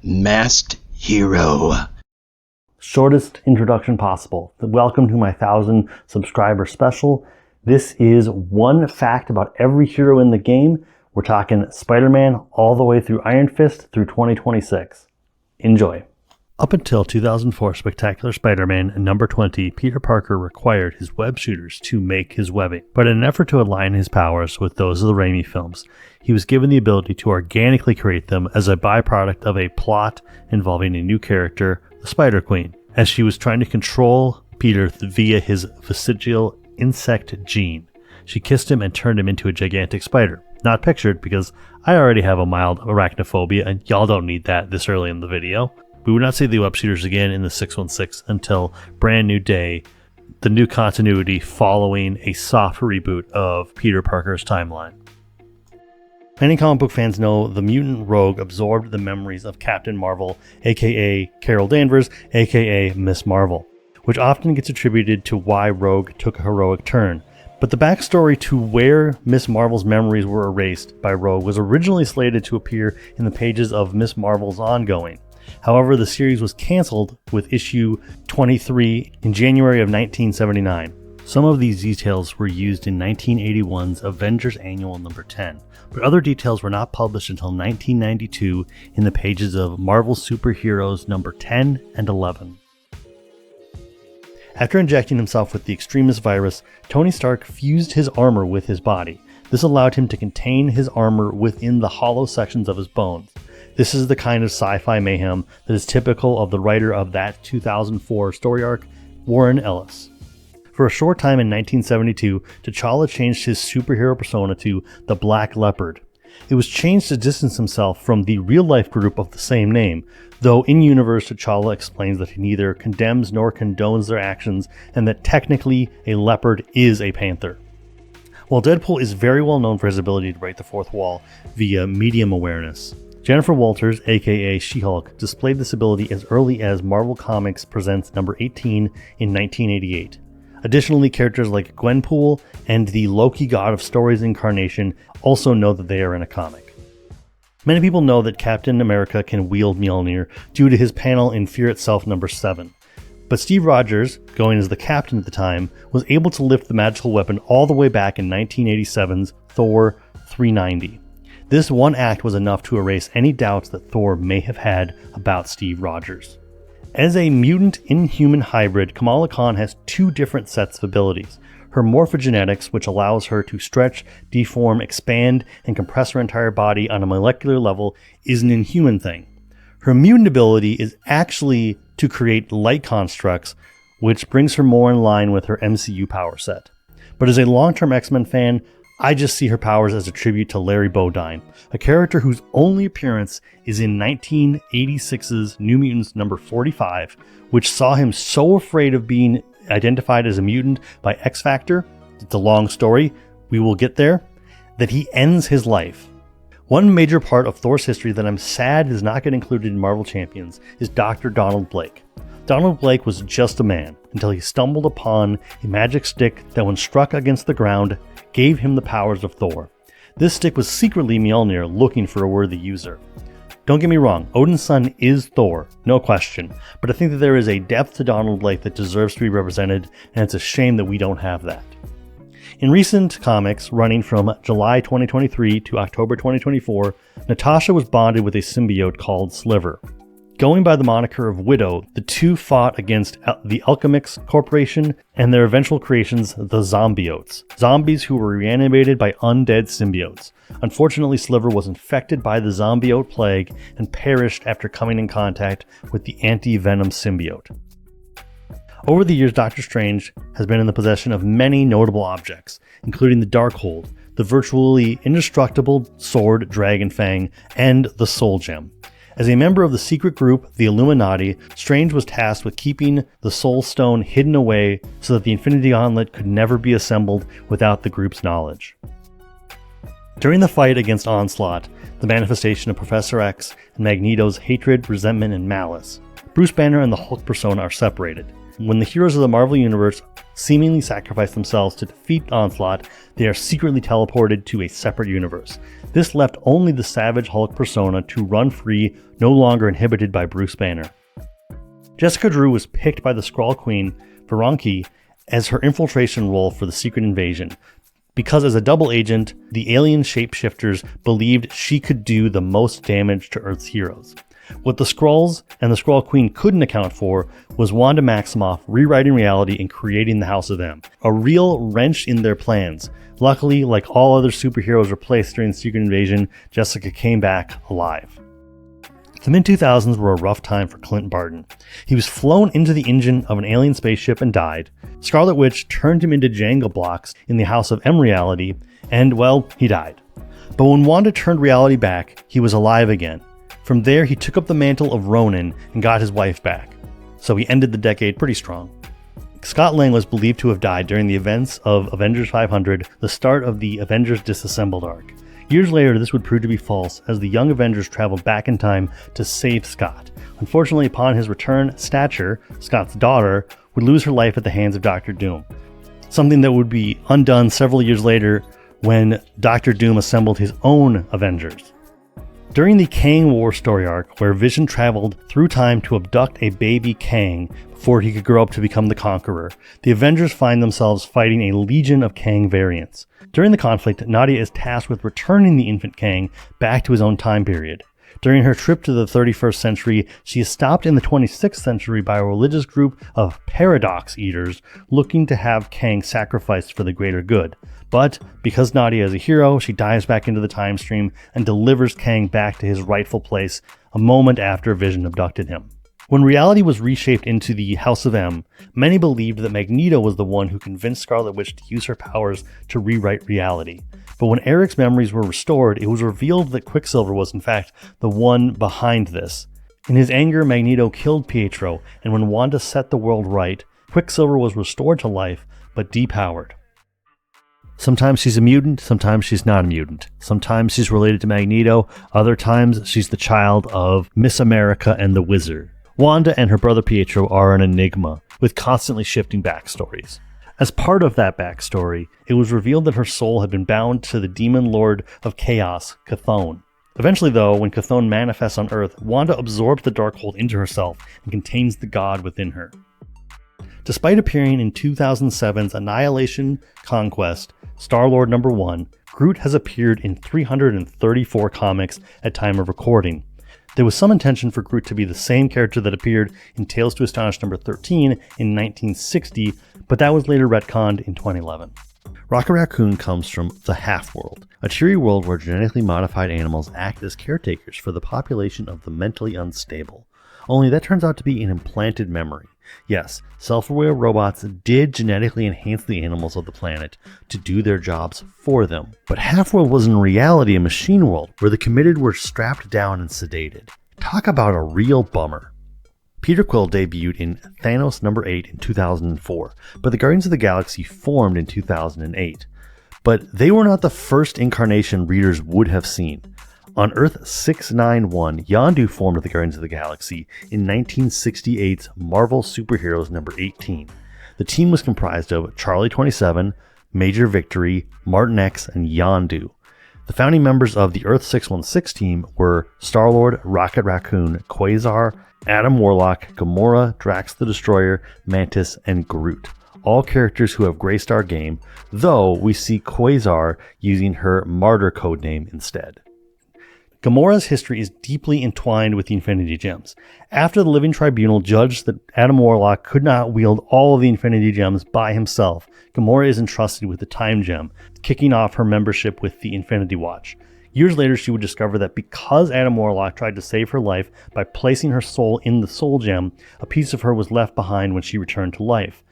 Masked Hero. Shortest introduction possible. Welcome to my 1,000 subscriber special. This is one fact about every hero in the game. We're talking Spider-Man all the way through Iron Fist through 2026. Enjoy. Up until 2004 Spectacular Spider-Man number 20, Peter Parker required his web shooters to make his webbing. But in an effort to align his powers with those of the Raimi films, he was given the ability to organically create them as a byproduct of a plot involving a new character, the Spider-Queen, as she was trying to control Peter via his vestigial insect gene. She kissed him and turned him into a gigantic spider. Not pictured because I already have a mild arachnophobia and y'all don't need that this early in the video. We would not see the web shooters again in the 616 until Brand New Day, the new continuity following a soft reboot of Peter Parker's timeline. Many comic book fans know the mutant Rogue absorbed the memories of Captain Marvel, aka Carol Danvers, aka Miss Marvel, which often gets attributed to why Rogue took a heroic turn. But the backstory to where Miss Marvel's memories were erased by Rogue was originally slated to appear in the pages of Miss Marvel's ongoing. However, the series was canceled with issue 23 in January of 1979. Some of these details were used in 1981's Avengers Annual number 10, but other details were not published until 1992 in the pages of Marvel Superheroes number 10 and 11. After injecting himself with the Extremis virus, Tony Stark fused his armor with his body. This allowed him to contain his armor within the hollow sections of his bones. This is the kind of sci-fi mayhem that is typical of the writer of that 2004 story arc, Warren Ellis. For a short time in 1972, T'Challa changed his superhero persona to the Black Leopard. It was changed to distance himself from the real-life group of the same name, though in-universe T'Challa explains that he neither condemns nor condones their actions and that technically a leopard is a panther. While Deadpool is very well known for his ability to break the fourth wall via medium awareness, Jennifer Walters, aka She-Hulk, displayed this ability as early as Marvel Comics Presents number 18 in 1988. Additionally, characters like Gwenpool and the Loki God of Stories incarnation also know that they are in a comic. Many people know that Captain America can wield Mjolnir due to his panel in Fear Itself number 7. But Steve Rogers, going as the captain at the time, was able to lift the magical weapon all the way back in 1987's Thor 390. This one act was enough to erase any doubts that Thor may have had about Steve Rogers. As a mutant inhuman hybrid, Kamala Khan has two different sets of abilities. Her morphogenetics, which allows her to stretch, deform, expand, and compress her entire body on a molecular level, is an inhuman thing. Her mutant ability is actually to create light constructs, which brings her more in line with her MCU power set. But as a long-term X-Men fan, I just see her powers as a tribute to Larry Bodine, a character whose only appearance is in 1986's New Mutants number 45, which saw him so afraid of being identified as a mutant by X-Factor, it's a long story, we will get there, that he ends his life. One major part of Thor's history that I'm sad does not get included in Marvel Champions is Dr. Donald Blake. Donald Blake was just a man until he stumbled upon a magic stick that when struck against the ground gave him the powers of Thor. This stick was secretly Mjolnir looking for a worthy user. Don't get me wrong, Odin's son is Thor, no question, but I think that there is a depth to Donald Blake that deserves to be represented, and it's a shame that we don't have that. In recent comics, running from July 2023 to October 2024, Natasha was bonded with a symbiote called Sliver. Going by the moniker of Widow, the two fought against the Alchemix Corporation and their eventual creations, the Zombiotes, zombies who were reanimated by undead symbiotes. Unfortunately, Sliver was infected by the Zombiote plague and perished after coming in contact with the anti-venom symbiote. Over the years, Doctor Strange has been in the possession of many notable objects, including the Darkhold, the virtually indestructible sword Dragon Fang, and the Soul Gem. As a member of the secret group, the Illuminati, Strange was tasked with keeping the Soul Stone hidden away so that the Infinity Gauntlet could never be assembled without the group's knowledge. During the fight against Onslaught, the manifestation of Professor X and Magneto's hatred, resentment, and malice, Bruce Banner and the Hulk persona are separated. When the heroes of the Marvel Universe seemingly sacrifice themselves to defeat Onslaught, they are secretly teleported to a separate universe. This left only the Savage Hulk persona to run free, no longer inhibited by Bruce Banner. Jessica Drew was picked by the Skrull Queen, Veronki, as her infiltration role for the Secret Invasion, because as a double agent, the alien shapeshifters believed she could do the most damage to Earth's heroes. What the Skrulls and the Skrull Queen couldn't account for was Wanda Maximoff rewriting reality and creating the House of M, a real wrench in their plans. Luckily, like all other superheroes replaced during the Secret Invasion, Jessica came back alive. The mid-2000s were a rough time for Clint Barton. He was flown into the engine of an alien spaceship and died. Scarlet Witch turned him into Jenga blocks in the House of M reality, and, well, he died. But when Wanda turned reality back, he was alive again. From there, he took up the mantle of Ronin and got his wife back. So he ended the decade pretty strong. Scott Lang was believed to have died during the events of Avengers 500, the start of the Avengers Disassembled arc. Years later, this would prove to be false, as the Young Avengers traveled back in time to save Scott. Unfortunately, upon his return, Stature, Scott's daughter, would lose her life at the hands of Doctor Doom. Something that would be undone several years later when Doctor Doom assembled his own Avengers. During the Kang War story arc, where Vision traveled through time to abduct a baby Kang before he could grow up to become the Conqueror, the Avengers find themselves fighting a legion of Kang variants. During the conflict, Nadia is tasked with returning the infant Kang back to his own time period. During her trip to the 31st century, she is stopped in the 26th century by a religious group of Paradox Eaters looking to have Kang sacrificed for the greater good. But because Nadia is a hero, she dives back into the time stream and delivers Kang back to his rightful place a moment after Vision abducted him. When reality was reshaped into the House of M, many believed that Magneto was the one who convinced Scarlet Witch to use her powers to rewrite reality. But when Eric's memories were restored, it was revealed that Quicksilver was in fact the one behind this. In his anger, Magneto killed Pietro, and when Wanda set the world right, Quicksilver was restored to life, but depowered. Sometimes she's a mutant, sometimes she's not a mutant. Sometimes she's related to Magneto, other times she's the child of Miss America and the Wizard. Wanda and her brother Pietro are an enigma, with constantly shifting backstories. As part of that backstory, it was revealed that her soul had been bound to the demon lord of chaos, Chthon. Eventually though, when Chthon manifests on Earth, Wanda absorbs the Darkhold into herself and contains the god within her. Despite appearing in 2007's Annihilation Conquest, Star-Lord #1, Groot has appeared in 334 comics at time of recording. There was some intention for Groot to be the same character that appeared in Tales to Astonish #13 in 1960, but that was later retconned in 2011. Rocket Raccoon comes from the Half-World, a cheery world where genetically modified animals act as caretakers for the population of the mentally unstable. Only that turns out to be an implanted memory. Yes, self-aware robots did genetically enhance the animals of the planet to do their jobs for them. But Half-World was in reality a machine world where the committed were strapped down and sedated. Talk about a real bummer. Peter Quill debuted in Thanos #8 in 2004, but the Guardians of the Galaxy formed in 2008. But they were not the first incarnation readers would have seen. On Earth 691, Yondu formed the Guardians of the Galaxy in 1968's Marvel Superheroes #18. The team was comprised of Charlie 27, Major Victory, Martin X, and Yondu. The founding members of the Earth 616 team were Star-Lord, Rocket Raccoon, Quasar, Adam Warlock, Gamora, Drax the Destroyer, Mantis, and Groot. All characters who have graced our game, though we see Quasar using her Martyr codename instead. Gamora's history is deeply entwined with the Infinity Gems. After the Living Tribunal judged that Adam Warlock could not wield all of the Infinity Gems by himself, Gamora is entrusted with the Time Gem, kicking off her membership with the Infinity Watch. Years later, she would discover that because Adam Warlock tried to save her life by placing her soul in the Soul Gem, a piece of her was left behind when she returned to life.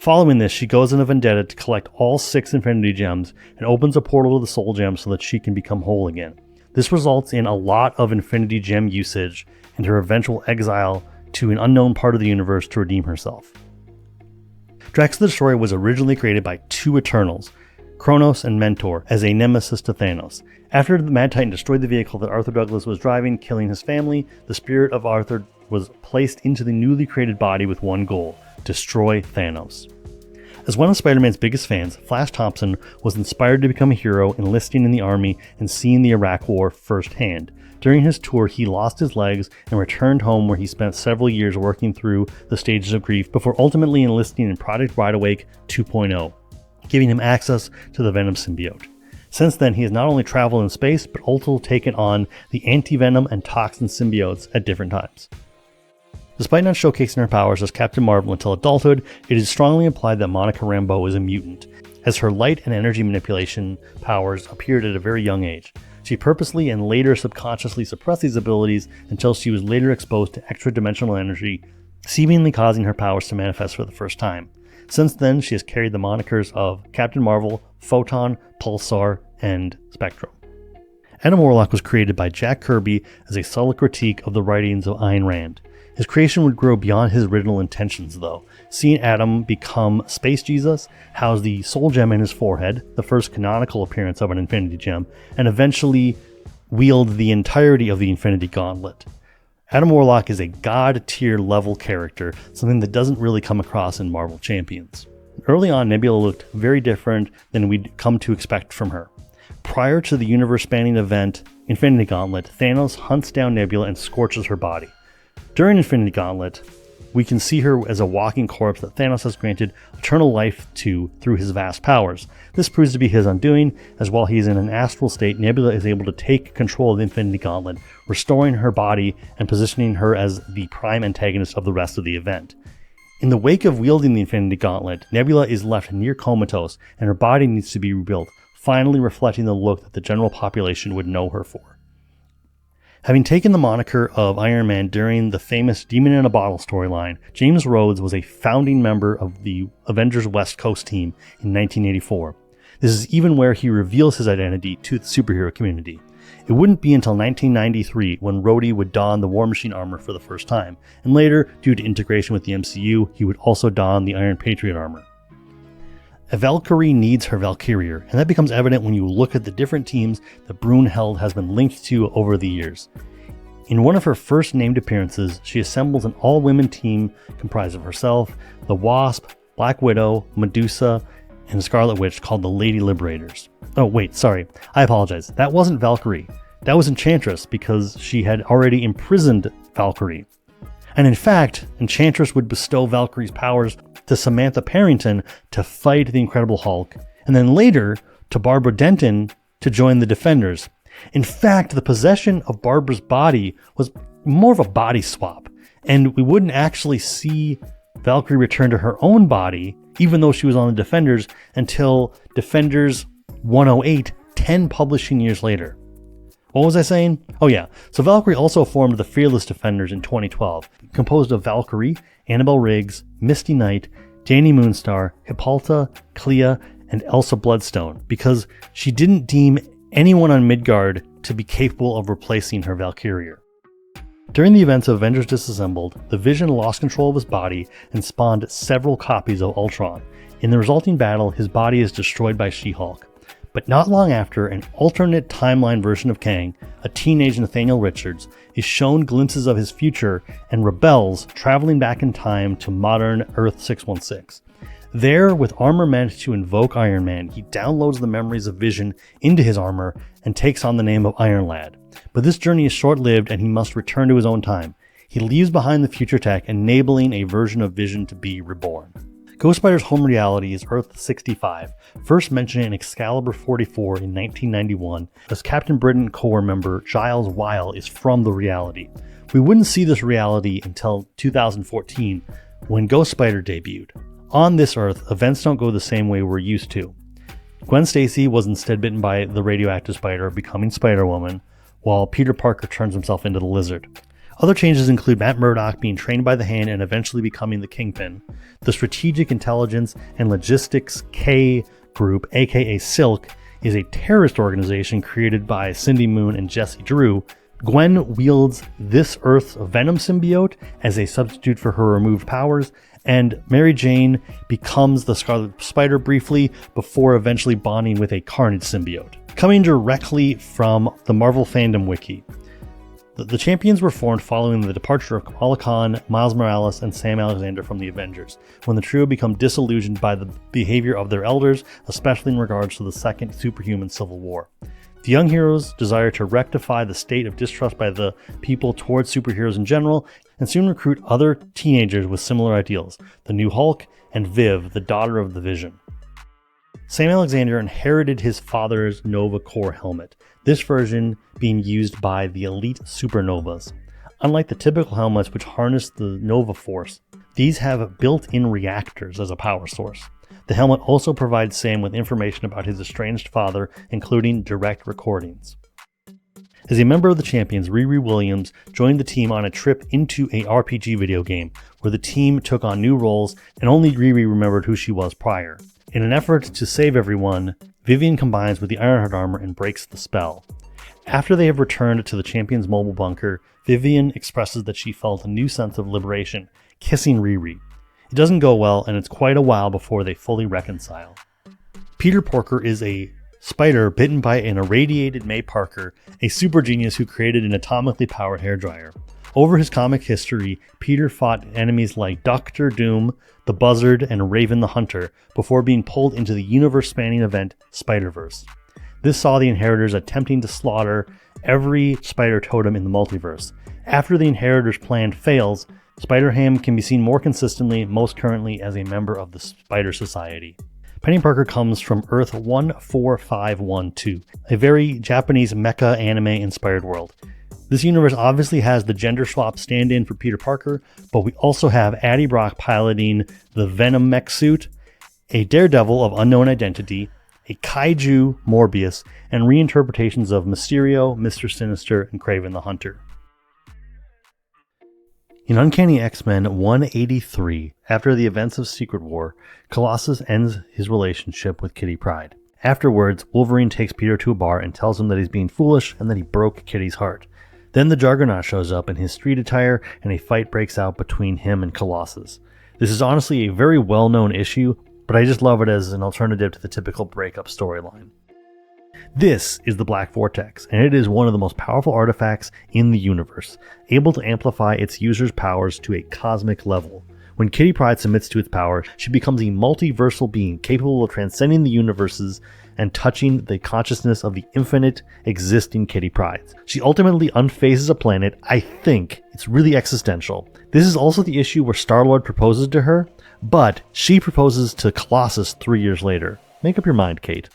Following this, she goes on a vendetta to collect all 6 Infinity Gems and opens a portal to the Soul Gem so that she can become whole again. This results in a lot of Infinity Gem usage and her eventual exile to an unknown part of the universe to redeem herself. Drax the Destroyer was originally created by 2 Eternals, Kronos and Mentor, as a nemesis to Thanos. After the Mad Titan destroyed the vehicle that Arthur Douglas was driving, killing his family, the spirit of Arthur was placed into the newly created body with one goal: destroy Thanos. As one of Spider-Man's biggest fans, Flash Thompson was inspired to become a hero, enlisting in the army and seeing the Iraq War firsthand. During his tour, he lost his legs and returned home, where he spent several years working through the stages of grief before ultimately enlisting in Project Wide Awake 2.0, giving him access to the Venom symbiote. Since then, he has not only traveled in space, but also taken on the anti-venom and toxin symbiotes at different times. Despite not showcasing her powers as Captain Marvel until adulthood, it is strongly implied that Monica Rambeau is a mutant, as her light and energy manipulation powers appeared at a very young age. She purposely and later subconsciously suppressed these abilities until she was later exposed to extra-dimensional energy, seemingly causing her powers to manifest for the first time. Since then, she has carried the monikers of Captain Marvel, Photon, Pulsar, and Spectrum. Adam Warlock was created by Jack Kirby as a subtle critique of the writings of Ayn Rand. His creation would grow beyond his original intentions, though, seeing Adam become Space Jesus, house the Soul Gem in his forehead, the first canonical appearance of an Infinity Gem, and eventually wield the entirety of the Infinity Gauntlet. Adam Warlock is a god-tier level character, something that doesn't really come across in Marvel Champions. Early on, Nebula looked very different than we'd come to expect from her. Prior to the universe-spanning event Infinity Gauntlet, Thanos hunts down Nebula and scorches her body. During Infinity Gauntlet, we can see her as a walking corpse that Thanos has granted eternal life to through his vast powers. This proves to be his undoing, as while he is in an astral state, Nebula is able to take control of the Infinity Gauntlet, restoring her body and positioning her as the prime antagonist of the rest of the event. In the wake of wielding the Infinity Gauntlet, Nebula is left near comatose, and her body needs to be rebuilt, finally reflecting the look that the general population would know her for. Having taken the moniker of Iron Man during the famous Demon in a Bottle storyline, James Rhodes was a founding member of the Avengers West Coast team in 1984. This is even where he reveals his identity to the superhero community. It wouldn't be until 1993 when Rhodey would don the War Machine armor for the first time, and later, due to integration with the MCU, he would also don the Iron Patriot armor. A Valkyrie needs her Valkyrier, and that becomes evident when you look at the different teams that Brunhild has been linked to over the years. In one of her first named appearances, she assembles an all-women team comprised of herself, the Wasp, Black Widow, Medusa, and Scarlet Witch called the Lady Liberators. Oh wait, sorry, I apologize. That wasn't Valkyrie. That was Enchantress, because she had already imprisoned Valkyrie. And in fact, Enchantress would bestow Valkyrie's powers to Samantha Parrington to fight the Incredible Hulk, and then later to Barbara Denton to join the Defenders. In fact, the possession of Barbara's body was more of a body swap, and we wouldn't actually see Valkyrie return to her own body, even though she was on the Defenders, until Defenders 108, 10 publishing years later. What was I saying? Oh yeah, so Valkyrie also formed the Fearless Defenders in 2012, composed of Valkyrie, Annabelle Riggs, Misty Knight, Dani Moonstar, Hippolyta, Clea, and Elsa Bloodstone, because she didn't deem anyone on Midgard to be capable of replacing her Valkyrier. During the events of Avengers Disassembled, the Vision lost control of his body and spawned several copies of Ultron. In the resulting battle, his body is destroyed by She-Hulk. But not long after, an alternate timeline version of Kang, a teenage Nathaniel Richards, is shown glimpses of his future and rebels, traveling back in time to modern Earth 616. There, with armor meant to invoke Iron Man, he downloads the memories of Vision into his armor and takes on the name of Iron Lad. But this journey is short-lived and he must return to his own time. He leaves behind the future tech, enabling a version of Vision to be reborn. Ghost Spider's home reality is Earth 65, first mentioned in Excalibur 44 in 1991, as Captain Britain Corps member Giles Weil is from the reality. We wouldn't see this reality until 2014, when Ghost Spider debuted. On this Earth, events don't go the same way we're used to. Gwen Stacy was instead bitten by the radioactive spider, becoming Spider-Woman, while Peter Parker turns himself into the Lizard. Other changes include Matt Murdock being trained by the Hand and eventually becoming the Kingpin. The Strategic Intelligence and Logistics K Group, aka Silk, is a terrorist organization created by Cindy Moon and Jesse Drew. Gwen wields this Earth's Venom symbiote as a substitute for her removed powers, and Mary Jane becomes the Scarlet Spider briefly before eventually bonding with a Carnage symbiote. Coming directly from the Marvel Fandom Wiki. The Champions were formed following the departure of Kamala Khan, Miles Morales, and Sam Alexander from the Avengers, when the trio become disillusioned by the behavior of their elders, especially in regards to the second superhuman civil war. The young heroes desire to rectify the state of distrust by the people towards superheroes in general, and soon recruit other teenagers with similar ideals, the new Hulk and Viv, the daughter of the Vision. Sam Alexander inherited his father's Nova Corps helmet, this version being used by the elite supernovas. Unlike the typical helmets which harness the Nova Force, these have built-in reactors as a power source. The helmet also provides Sam with information about his estranged father, including direct recordings. As a member of the Champions, Riri Williams joined the team on a trip into a RPG video game, where the team took on new roles and only Riri remembered who she was prior. In an effort to save everyone, Vivian combines with the Ironheart armor and breaks the spell. After they have returned to the Champion's mobile bunker, Vivian expresses that she felt a new sense of liberation, kissing Riri. It doesn't go well, and it's quite a while before they fully reconcile. Peter Porker is a spider bitten by an irradiated May Parker, a super genius who created an atomically powered hairdryer. Over his comic history, Peter fought enemies like Doctor Doom, the Buzzard, and Raven the Hunter before being pulled into the universe-spanning event Spider-Verse. This saw the Inheritors attempting to slaughter every spider totem in the multiverse. After the Inheritors' plan fails, Spider-Ham can be seen more consistently, most currently as a member of the Spider Society. Penny Parker comes from Earth 14512, a very Japanese mecha anime-inspired world. This universe obviously has the gender swap stand-in for Peter Parker, but we also have Addie Brock piloting the Venom mech suit, a Daredevil of unknown identity, a Kaiju Morbius, and reinterpretations of Mysterio, Mr. Sinister, and Kraven the Hunter. In Uncanny X-Men 183, after the events of Secret War, Colossus ends his relationship with Kitty Pryde. Afterwards, Wolverine takes Peter to a bar and tells him that he's being foolish and that he broke Kitty's heart. Then the Juggernaut shows up in his street attire and a fight breaks out between him and Colossus. This is honestly a very well-known issue, but I just love it as an alternative to the typical breakup storyline. This is the Black Vortex, and it is one of the most powerful artifacts in the universe, able to amplify its user's powers to a cosmic level. When Kitty Pryde submits to its power, she becomes a multiversal being capable of transcending the universes and touching the consciousness of the infinite existing Kitty Prydes. She ultimately unphases a planet. I think it's really existential. This is also the issue where Star-Lord proposes to her, but she proposes to Colossus 3 years later. Make up your mind, Kate.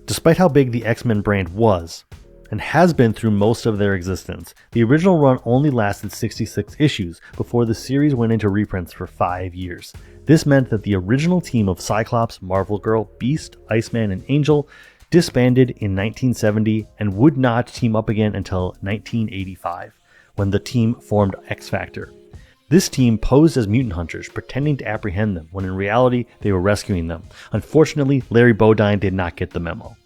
Despite how big the X-Men brand was, and has been through most of their existence, the original run only lasted 66 issues before the series went into reprints for 5 years. This meant that the original team of Cyclops, Marvel Girl, Beast, Iceman, and Angel disbanded in 1970 and would not team up again until 1985, when the team formed X-Factor. This team posed as mutant hunters, pretending to apprehend them, when in reality they were rescuing them. Unfortunately, Larry Bodine did not get the memo.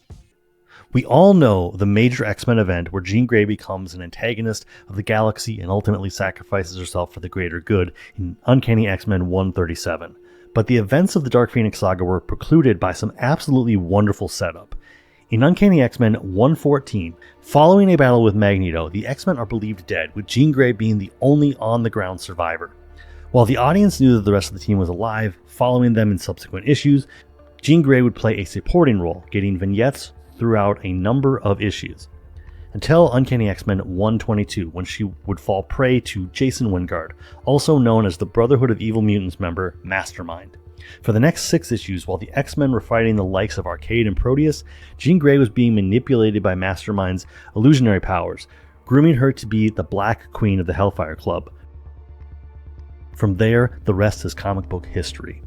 We all know the major X-Men event where Jean Grey becomes an antagonist of the galaxy and ultimately sacrifices herself for the greater good in Uncanny X-Men 137. But the events of the Dark Phoenix saga were precluded by some absolutely wonderful setup. In Uncanny X-Men 114, following a battle with Magneto, the X-Men are believed dead, with Jean Grey being the only on-the-ground survivor. While the audience knew that the rest of the team was alive, following them in subsequent issues, Jean Grey would play a supporting role, getting vignettes throughout a number of issues, until Uncanny X-Men 122, when she would fall prey to Jason Wingard, also known as the Brotherhood of Evil Mutants member, Mastermind. For the next 6 issues, while the X-Men were fighting the likes of Arcade and Proteus, Jean Grey was being manipulated by Mastermind's illusionary powers, grooming her to be the Black Queen of the Hellfire Club. From there, the rest is comic book history.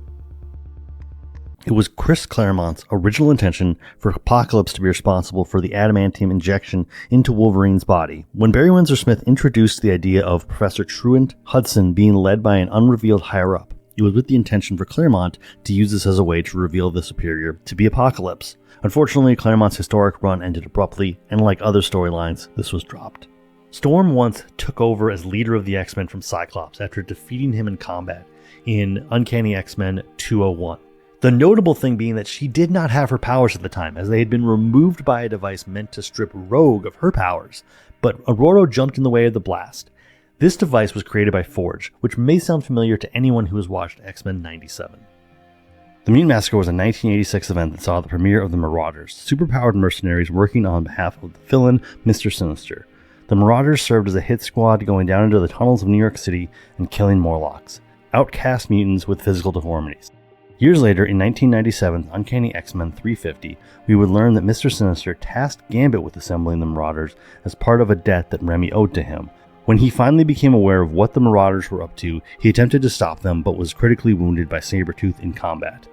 It was Chris Claremont's original intention for Apocalypse to be responsible for the adamantium injection into Wolverine's body. When Barry Windsor Smith introduced the idea of Professor Truant Hudson being led by an unrevealed higher-up, it was with the intention for Claremont to use this as a way to reveal the Superior to be Apocalypse. Unfortunately, Claremont's historic run ended abruptly, and like other storylines, this was dropped. Storm once took over as leader of the X-Men from Cyclops after defeating him in combat in Uncanny X-Men 201. The notable thing being that she did not have her powers at the time, as they had been removed by a device meant to strip Rogue of her powers. but Aurora jumped in the way of the blast. This device was created by Forge, which may sound familiar to anyone who has watched X-Men 97. The Mutant Massacre was a 1986 event that saw the premiere of the Marauders, superpowered mercenaries working on behalf of the villain, Mr. Sinister. The Marauders served as a hit squad going down into the tunnels of New York City and killing Morlocks, outcast mutants with physical deformities. Years later, in 1997's Uncanny X-Men 350, we would learn that Mr. Sinister tasked Gambit with assembling the Marauders as part of a debt that Remy owed to him. When he finally became aware of what the Marauders were up to, he attempted to stop them but was critically wounded by Sabretooth in combat.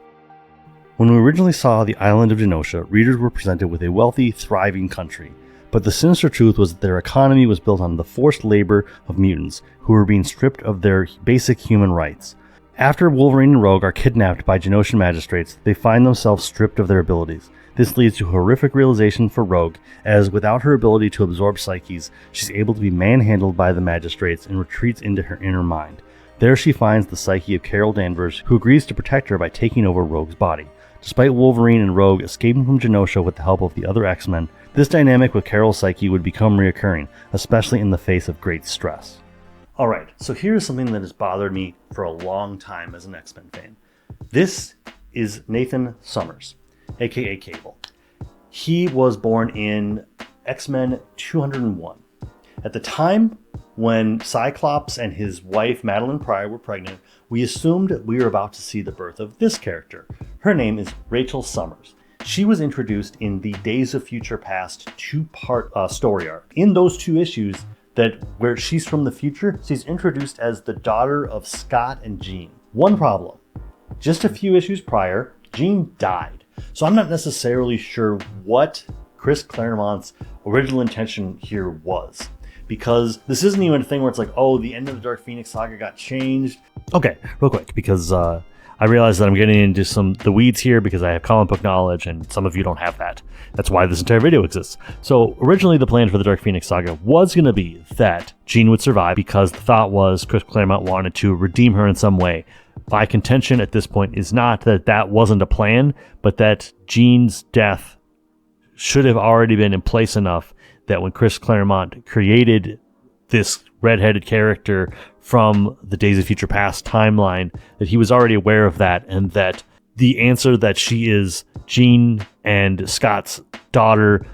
When we originally saw the island of Genosha, readers were presented with a wealthy, thriving country. But the sinister truth was that their economy was built on the forced labor of mutants, who were being stripped of their basic human rights. After Wolverine and Rogue are kidnapped by Genoshan magistrates, they find themselves stripped of their abilities. This leads to a horrific realization for Rogue, as without her ability to absorb psyches, she's able to be manhandled by the magistrates and retreats into her inner mind. There she finds the psyche of Carol Danvers, who agrees to protect her by taking over Rogue's body. Despite Wolverine and Rogue escaping from Genosha with the help of the other X-Men, this dynamic with Carol's psyche would become reoccurring, especially in the face of great stress. Alright, so here's something that has bothered me for a long time as an X-Men fan. This is Nathan Summers, aka Cable. He was born in X-Men 201. At the time when Cyclops and his wife Madeline Pryor were pregnant, we assumed we were about to see the birth of this character. Her name is Rachel Summers. She was introduced in the Days of Future Past two-part story arc. In those two issues, where she's from the future, she's introduced as the daughter of Scott and Jean. One problem: just a few issues prior, Jean died. So I'm not necessarily sure what Chris Claremont's original intention here was, because this isn't even a thing where it's like, oh, the end of the Dark Phoenix saga got changed. Okay, real quick, because I realize that I'm getting into the weeds here because I have comic book knowledge and some of you don't have that. That's why this entire video exists. So originally the plan for the Dark Phoenix saga was going to be that Jean would survive, because the thought was Chris Claremont wanted to redeem her in some way. My contention at this point is not that that wasn't a plan, but that Jean's death should have already been in place enough that when Chris Claremont created this redheaded character from the Days of Future Past timeline, that he was already aware of that, and that the answer that she is Jean and Scott's daughter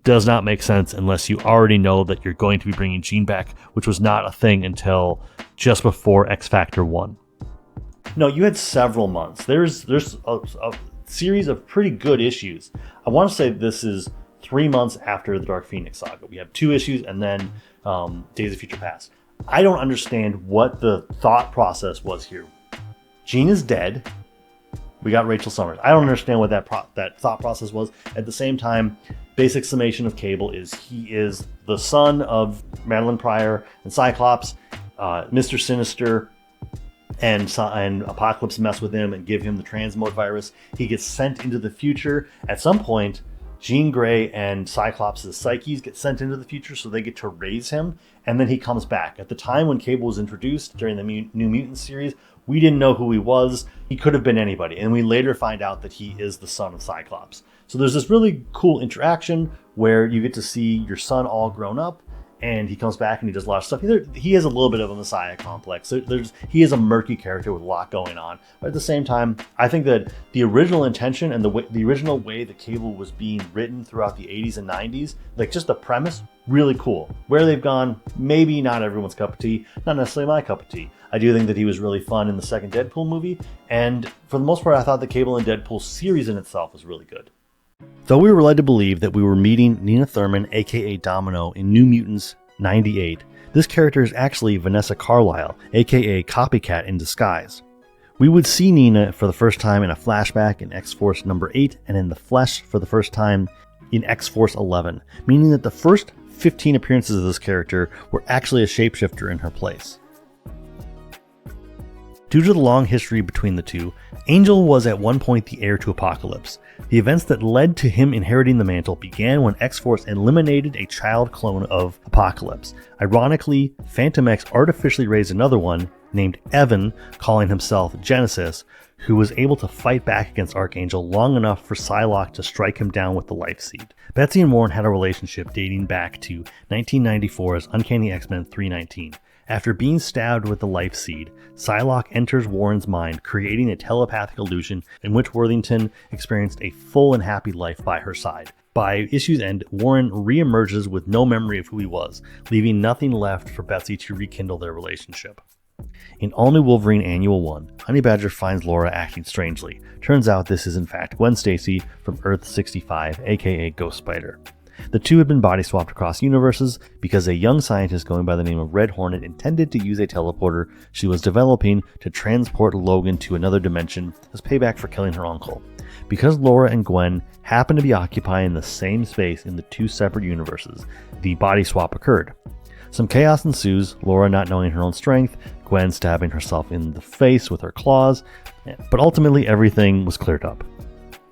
does not make sense unless you already know that you're going to be bringing Jean back, which was not a thing until just before X Factor 1. No, you had several months. There's a series of pretty good issues. I want to say this is 3 months after the Dark Phoenix saga. We have 2 issues and then Days of Future Past. I don't understand what the thought process was here. Jean is dead. We got Rachel Summers. I don't understand what that thought process was. At the same time, basic summation of Cable is he is the son of Madeline Pryor and Cyclops. Mr. Sinister and Apocalypse mess with him and give him the transmode virus. He gets sent into the future. At some point, Jean Grey and Cyclops' psyches get sent into the future, so they get to raise him, and then he comes back. At the time when Cable was introduced during the New Mutant series, we didn't know who he was. He could have been anybody, and we later find out that he is the son of Cyclops. So there's this really cool interaction where you get to see your son all grown up, and he comes back and he does a lot of stuff. He has a little bit of a messiah complex. He is a murky character with a lot going on. But at the same time, I think that the original intention and the original way that Cable was being written throughout the 80s and 90s, like just the premise, really cool. Where they've gone, maybe not everyone's cup of tea, not necessarily my cup of tea. I do think that he was really fun in the second Deadpool movie, and for the most part, I thought the Cable and Deadpool series in itself was really good. Though we were led to believe that we were meeting Nina Thurman, aka Domino, in New Mutants 98, this character is actually Vanessa Carlyle, aka Copycat in disguise. We would see Nina for the first time in a flashback in X-Force number 8 and in the flesh for the first time in X-Force 11, meaning that the first 15 appearances of this character were actually a shapeshifter in her place. Due to the long history between the two, Angel was at one point the heir to Apocalypse. The events that led to him inheriting the mantle began when X-Force eliminated a child clone of Apocalypse. Ironically, Phantom X artificially raised another one, named Evan, calling himself Genesis, who was able to fight back against Archangel long enough for Psylocke to strike him down with the Life Seed. Betsy and Warren had a relationship dating back to 1994's Uncanny X-Men 319. After being stabbed with the Life Seed, Psylocke enters Warren's mind, creating a telepathic illusion in which Worthington experienced a full and happy life by her side. By issue's end, Warren re-emerges with no memory of who he was, leaving nothing left for Betsy to rekindle their relationship. In All New Wolverine Annual 1, Honey Badger finds Laura acting strangely. Turns out this is in fact Gwen Stacy from Earth 65, aka Ghost Spider. The two had been body swapped across universes because a young scientist going by the name of Red Hornet intended to use a teleporter she was developing to transport Logan to another dimension as payback for killing her uncle. Because Laura and Gwen happened to be occupying the same space in the two separate universes, the body swap occurred. Some chaos ensues, Laura not knowing her own strength, Gwen stabbing herself in the face with her claws, but ultimately everything was cleared up.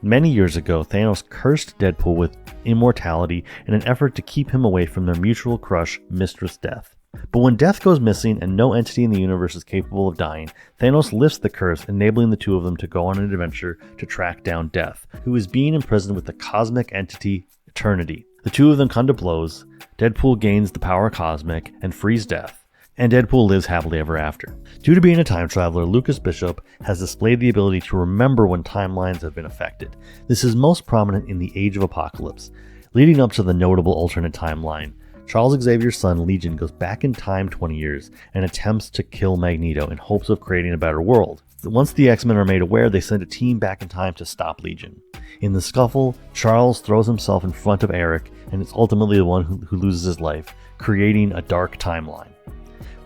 Many years ago, Thanos cursed Deadpool with immortality in an effort to keep him away from their mutual crush, Mistress Death. But when Death goes missing and no entity in the universe is capable of dying, Thanos lifts the curse, enabling the two of them to go on an adventure to track down Death, who is being imprisoned with the cosmic entity Eternity. The two of them come to blows, Deadpool gains the power cosmic and frees Death, and Deadpool lives happily ever after. Due to being a time traveler, Lucas Bishop has displayed the ability to remember when timelines have been affected. This is most prominent in the Age of Apocalypse. Leading up to the notable alternate timeline, Charles Xavier's son Legion goes back in time 20 years and attempts to kill Magneto in hopes of creating a better world. Once the X-Men are made aware, they send a team back in time to stop Legion. In the scuffle, Charles throws himself in front of Eric and is ultimately the one who loses his life, creating a dark timeline.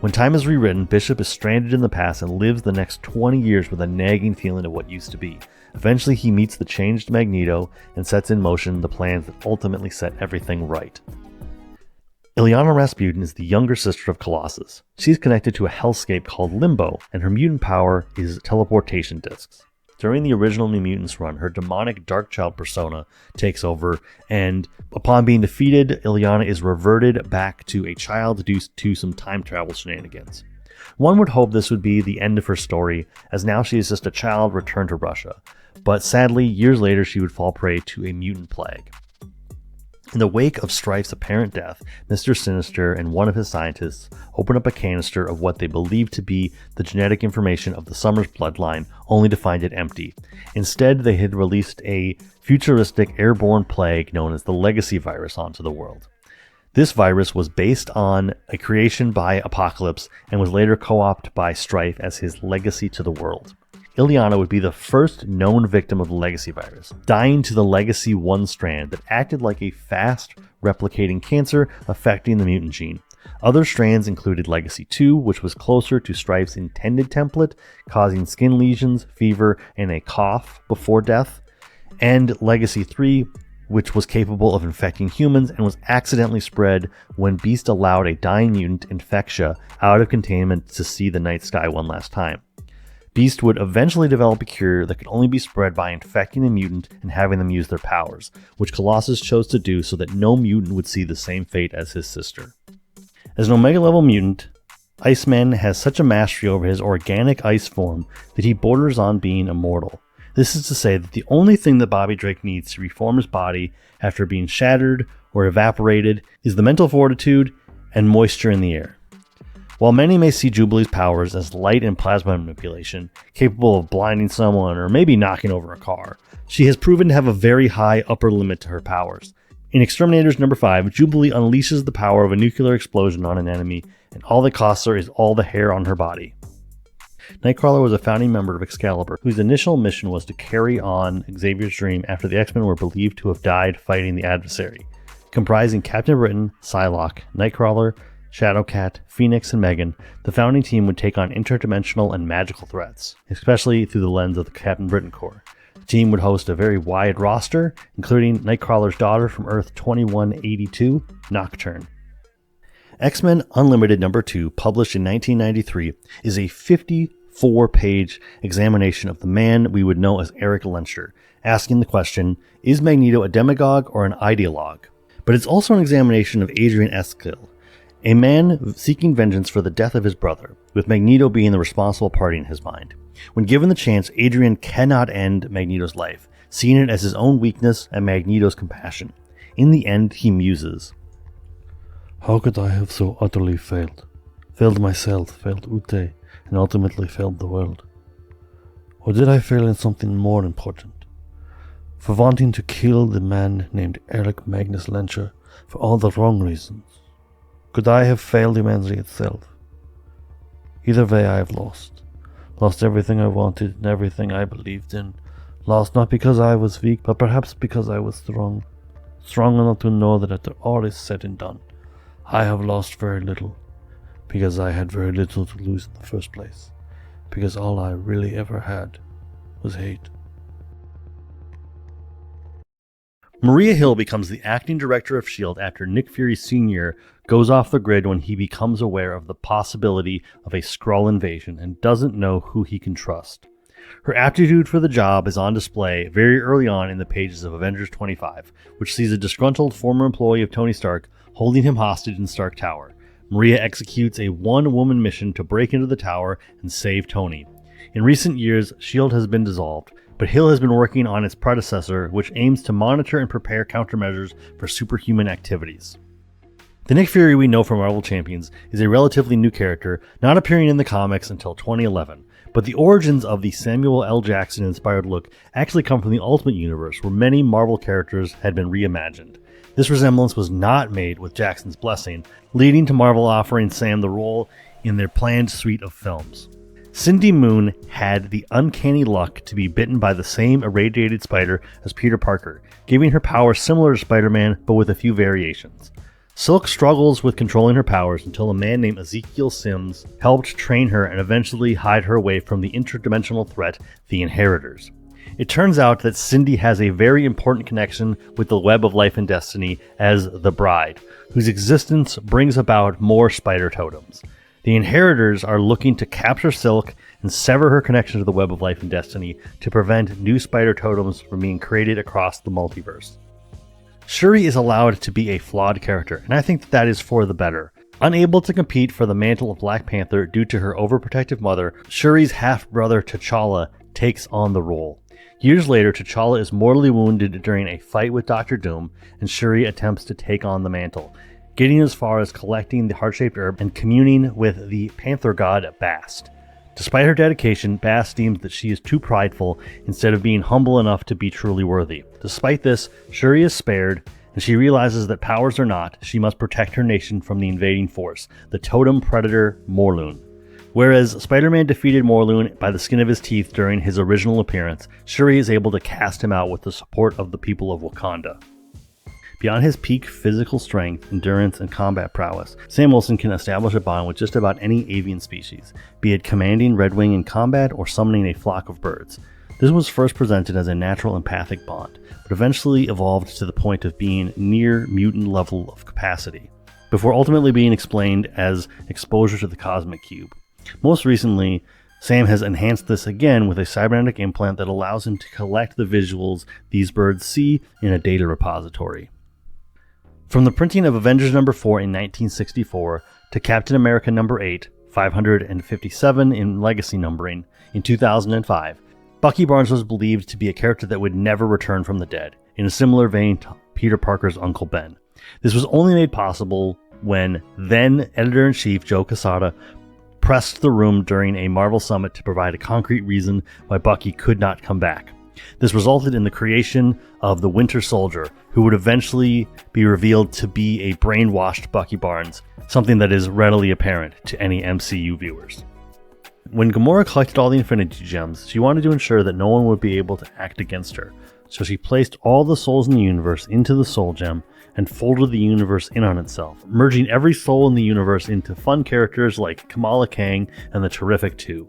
When time is rewritten, Bishop is stranded in the past and lives the next 20 years with a nagging feeling of what used to be. Eventually, he meets the changed Magneto and sets in motion the plans that ultimately set everything right. Illyana Rasputin is the younger sister of Colossus. She's connected to a hellscape called Limbo, and her mutant power is teleportation discs. During the original New Mutants run, her demonic Dark Child persona takes over, and upon being defeated, Illyana is reverted back to a child due to some time travel shenanigans. One would hope this would be the end of her story, as now she is just a child returned to Russia. But sadly, years later she would fall prey to a mutant plague. In the wake of Strife's apparent death, Mr. Sinister and one of his scientists open up a canister of what they believe to be the genetic information of the Summers bloodline, only to find it empty. Instead, they had released a futuristic airborne plague known as the Legacy virus onto the world. This virus was based on a creation by Apocalypse and was later co-opted by Strife as his legacy to the world. Illyana would be the first known victim of the Legacy virus, dying to the Legacy 1 strand that acted like a fast replicating cancer affecting the mutant gene. Other strands included Legacy 2, which was closer to Strife's intended template, causing skin lesions, fever, and a cough before death, and Legacy 3, which was capable of infecting humans and was accidentally spread when Beast allowed a dying mutant, Infectia, out of containment to see the night sky one last time. Beast would eventually develop a cure that could only be spread by infecting a mutant and having them use their powers, which Colossus chose to do so that no mutant would see the same fate as his sister. As an Omega-level mutant, Iceman has such a mastery over his organic ice form that he borders on being immortal. This is to say that the only thing that Bobby Drake needs to reform his body after being shattered or evaporated is the mental fortitude and moisture in the air. While many may see Jubilee's powers as light and plasma manipulation, capable of blinding someone or maybe knocking over a car, she has proven to have a very high upper limit to her powers. In Exterminators number 5, Jubilee unleashes the power of a nuclear explosion on an enemy, and all that costs her is all the hair on her body. Nightcrawler was a founding member of Excalibur, whose initial mission was to carry on Xavier's dream after the X-Men were believed to have died fighting the adversary. Comprising Captain Britain, Psylocke, Nightcrawler, Shadowcat, Phoenix, and Megan, the founding team would take on interdimensional and magical threats, especially through the lens of the Captain Britain Corps. The team would host a very wide roster, including Nightcrawler's daughter from Earth 2182, Nocturne. X-Men Unlimited number 2, published in 1993, is a 54-page examination of the man we would know as Eric Lehnsherr, asking the question, is Magneto a demagogue or an ideologue? But it's also an examination of Adrian Esquivel, A man seeking vengeance for the death of his brother, with Magneto being the responsible party in his mind. When given the chance, Adrian cannot end Magneto's life, seeing it as his own weakness and Magneto's compassion. In the end, he muses, "How could I have so utterly failed? Failed myself, failed Ute, and ultimately failed the world? Or did I fail in something more important? For wanting to kill the man named Eric Magnus Lencher for all the wrong reasons? Could I have failed humanity itself? Either way I have lost. Lost everything I wanted and everything I believed in. Lost not because I was weak, but perhaps because I was strong. Strong enough to know that after all is said and done, I have lost very little, because I had very little to lose in the first place, because all I really ever had was hate." Maria Hill becomes the acting director of S.H.I.E.L.D. after Nick Fury Sr. goes off the grid when he becomes aware of the possibility of a Skrull invasion and doesn't know who he can trust. Her aptitude for the job is on display very early on in the pages of Avengers 25, which sees a disgruntled former employee of Tony Stark holding him hostage in Stark Tower. Maria executes a one-woman mission to break into the tower and save Tony. In recent years, S.H.I.E.L.D. has been dissolved, but Hill has been working on its predecessor, which aims to monitor and prepare countermeasures for superhuman activities. The Nick Fury we know from Marvel Champions is a relatively new character, not appearing in the comics until 2011, but the origins of the Samuel L. Jackson-inspired look actually come from the Ultimate Universe, where many Marvel characters had been reimagined. This resemblance was not made with Jackson's blessing, leading to Marvel offering Sam the role in their planned suite of films. Cindy Moon had the uncanny luck to be bitten by the same irradiated spider as Peter Parker, giving her powers similar to Spider-Man, but with a few variations. Silk struggles with controlling her powers until a man named Ezekiel Sims helped train her and eventually hide her away from the interdimensional threat, the Inheritors. It turns out that Cindy has a very important connection with the Web of Life and Destiny as the Bride, whose existence brings about more spider totems. The Inheritors are looking to capture Silk and sever her connection to the Web of Life and Destiny to prevent new spider totems from being created across the multiverse. Shuri is allowed to be a flawed character, and I think that is for the better. Unable to compete for the mantle of Black Panther due to her overprotective mother, Shuri's half-brother T'Challa takes on the role. Years later, T'Challa is mortally wounded during a fight with Dr. Doom, and Shuri attempts to take on the mantle, getting as far as collecting the heart-shaped herb and communing with the panther god Bast. Despite her dedication, Bast deems that she is too prideful instead of being humble enough to be truly worthy. Despite this, Shuri is spared, and she realizes that powers or not, she must protect her nation from the invading force, the totem predator Morlun. Whereas Spider-Man defeated Morlun by the skin of his teeth during his original appearance, Shuri is able to cast him out with the support of the people of Wakanda. Beyond his peak physical strength, endurance, and combat prowess, Sam Wilson can establish a bond with just about any avian species, be it commanding Red Wing in combat or summoning a flock of birds. This was first presented as a natural empathic bond, but eventually evolved to the point of being near mutant level of capacity, before ultimately being explained as exposure to the cosmic cube. Most recently, Sam has enhanced this again with a cybernetic implant that allows him to collect the visuals these birds see in a data repository. From the printing of Avengers number 4 in 1964 to Captain America number 8, 557 in legacy numbering, in 2005, Bucky Barnes was believed to be a character that would never return from the dead, in a similar vein to Peter Parker's Uncle Ben. This was only made possible when then Editor-in-Chief Joe Quesada pressed the room during a Marvel Summit to provide a concrete reason why Bucky could not come back. This resulted in the creation of the Winter Soldier, who would eventually be revealed to be a brainwashed Bucky Barnes, something that is readily apparent to any MCU viewers. When Gamora collected all the Infinity Gems, she wanted to ensure that no one would be able to act against her, so she placed all the souls in the universe into the Soul Gem and folded the universe in on itself, merging every soul in the universe into fun characters like Kamala Kang and the Terrific 2.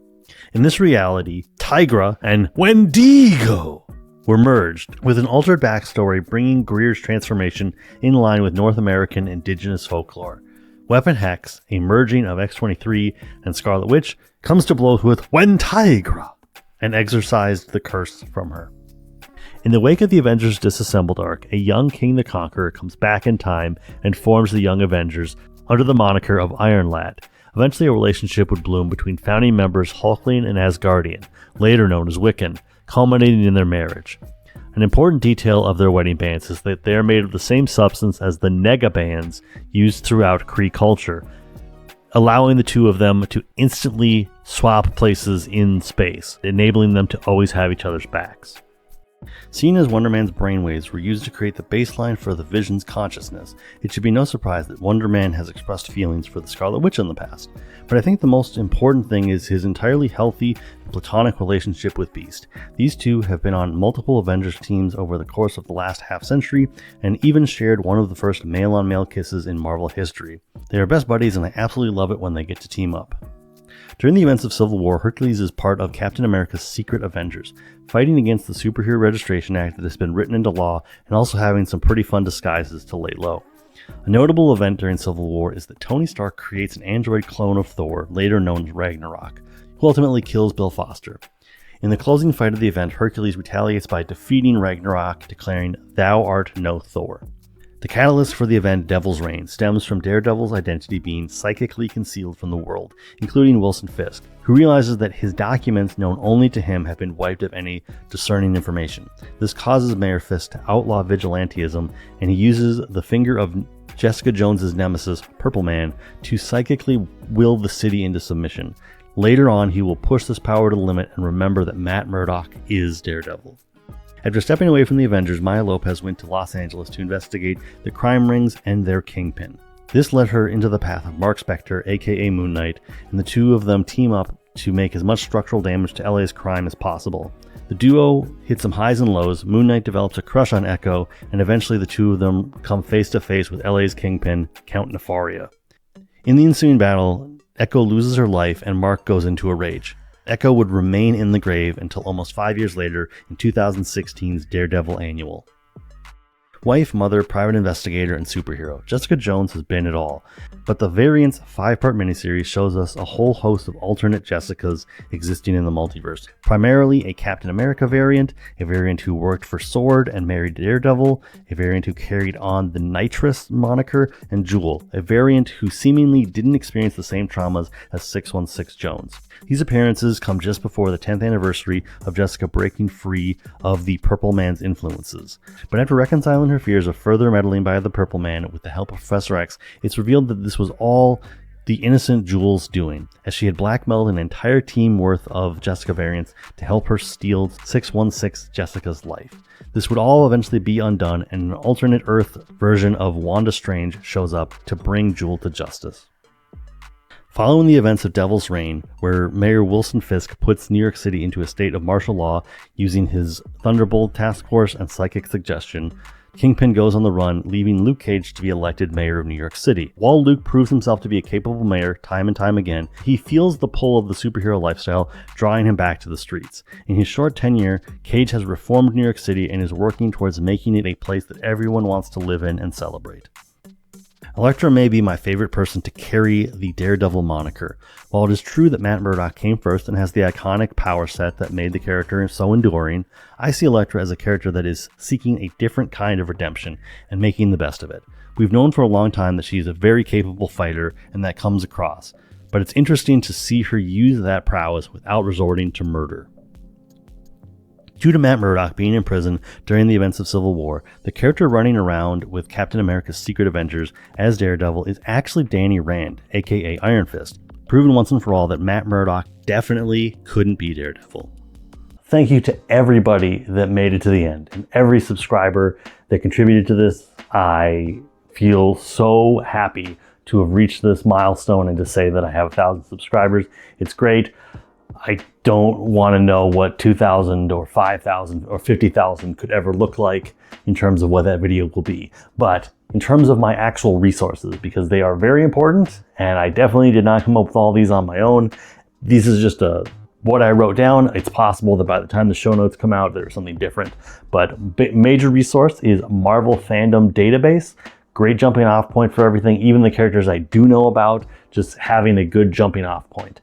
In this reality, Tigra and Wendigo were merged, with an altered backstory bringing Greer's transformation in line with North American indigenous folklore. Weapon Hex, a merging of X-23 and Scarlet Witch, comes to blows with Tigra and exorcised the curse from her. In the wake of the Avengers Disassembled arc, a young King the Conqueror comes back in time and forms the Young Avengers, under the moniker of Iron Lad. Eventually a relationship would bloom between founding members Hulkling and Asgardian, later known as Wiccan, culminating in their marriage. An important detail of their wedding bands is that they are made of the same substance as the nega bands used throughout Kree culture, allowing the two of them to instantly swap places in space, enabling them to always have each other's backs. Seen as Wonder Man's brainwaves were used to create the baseline for the Vision's consciousness, it should be no surprise that Wonder Man has expressed feelings for the Scarlet Witch in the past. But I think the most important thing is his entirely healthy and platonic relationship with Beast. These two have been on multiple Avengers teams over the course of the last half-century, and even shared one of the first male-on-male kisses in Marvel history. They are best buddies, and I absolutely love it when they get to team up. During the events of Civil War, Hercules is part of Captain America's Secret Avengers, fighting against the Superhero Registration Act that has been written into law, and also having some pretty fun disguises to lay low. A notable event during Civil War is that Tony Stark creates an android clone of Thor, later known as Ragnarok, who ultimately kills Bill Foster. In the closing fight of the event, Hercules retaliates by defeating Ragnarok, declaring, "Thou art no Thor." The catalyst for the event, Devil's Reign, stems from Daredevil's identity being psychically concealed from the world, including Wilson Fisk, who realizes that his documents known only to him have been wiped of any discerning information. This causes Mayor Fisk to outlaw vigilantism, and he uses the finger of Jessica Jones's nemesis, Purple Man, to psychically will the city into submission. Later on, he will push this power to the limit and remember that Matt Murdock is Daredevil. After stepping away from the Avengers, Maya Lopez went to Los Angeles to investigate the crime rings and their kingpin. This led her into the path of Mark Spector, aka Moon Knight, and the two of them team up to make as much structural damage to LA's crime as possible. The duo hit some highs and lows, Moon Knight develops a crush on Echo, and eventually the two of them come face to face with LA's kingpin, Count Nefaria. In the ensuing battle, Echo loses her life and Mark goes into a rage. Echo would remain in the grave until almost 5 years later in 2016's Daredevil Annual. Wife, mother, private investigator, and superhero, Jessica Jones has been it all. But the Variants 5-part miniseries shows us a whole host of alternate Jessicas existing in the multiverse. Primarily a Captain America variant, a variant who worked for S.W.O.R.D. and married Daredevil, a variant who carried on the Nitrous moniker, and Jewel, a variant who seemingly didn't experience the same traumas as 616 Jones. These appearances come just before the 10th anniversary of Jessica breaking free of the Purple Man's influences. But after reconciling her fears of further meddling by the Purple Man with the help of Professor X, it's revealed that this was all the innocent Jewel's doing, as she had blackmailed an entire team worth of Jessica variants to help her steal 616 Jessica's life. This would all eventually be undone, and an alternate Earth version of Wanda Strange shows up to bring Jewel to justice. Following the events of Devil's Reign, where Mayor Wilson Fisk puts New York City into a state of martial law using his Thunderbolt task force and psychic suggestion, Kingpin goes on the run, leaving Luke Cage to be elected mayor of New York City. While Luke proves himself to be a capable mayor time and time again, he feels the pull of the superhero lifestyle, drawing him back to the streets. In his short tenure, Cage has reformed New York City and is working towards making it a place that everyone wants to live in and celebrate. Elektra may be my favorite person to carry the Daredevil moniker. While it is true that Matt Murdock came first and has the iconic power set that made the character so enduring, I see Elektra as a character that is seeking a different kind of redemption and making the best of it. We've known for a long time that she's a very capable fighter, and that comes across, but it's interesting to see her use that prowess without resorting to murder. Due to Matt Murdock being in prison during the events of Civil War, the character running around with Captain America's Secret Avengers as Daredevil is actually Danny Rand, aka Iron Fist, proven once and for all that Matt Murdock definitely couldn't be Daredevil. Thank you to everybody that made it to the end, and every subscriber that contributed to this. I feel so happy to have reached this milestone and to say that I have 1,000 subscribers. It's great. I don't want to know what 2,000 or 5,000 or 50,000 could ever look like in terms of what that video will be. But in terms of my actual resources, because they are very important, and I definitely did not come up with all these on my own. This is just what I wrote down. It's possible that by the time the show notes come out, there's something different. But major resource is Marvel Fandom Database. Great jumping off point for everything, even the characters I do know about, just having a good jumping off point.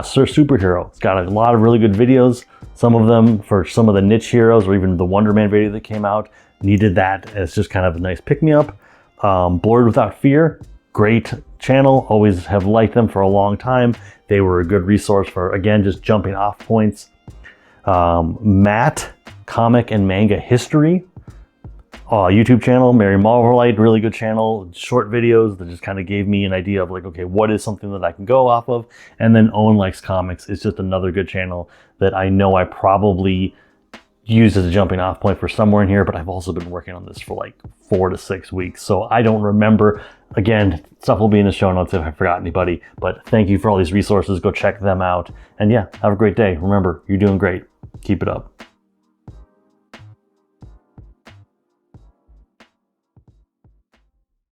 Sir Superhero, it's got a lot of really good videos. Some of them for some of the niche heroes, or even the Wonder Man video that came out, needed that as just kind of a nice pick-me-up. Blurred Without Fear, great channel. Always have liked them for a long time. They were a good resource for, again, just jumping off points. Matt, Comic and Manga History, YouTube channel. Mary Marvelite, really good channel. Short videos that just kind of gave me an idea of like, okay, what is something that I can go off of? And then Owen Likes Comics is just another good channel that I know I probably used as a jumping off point for somewhere in here, but I've also been working on this for like 4 to 6 weeks, so I don't remember. Again, stuff will be in the show notes if I forgot anybody, but thank you for all these resources. Go check them out. And yeah, have a great day. Remember, you're doing great. Keep it up.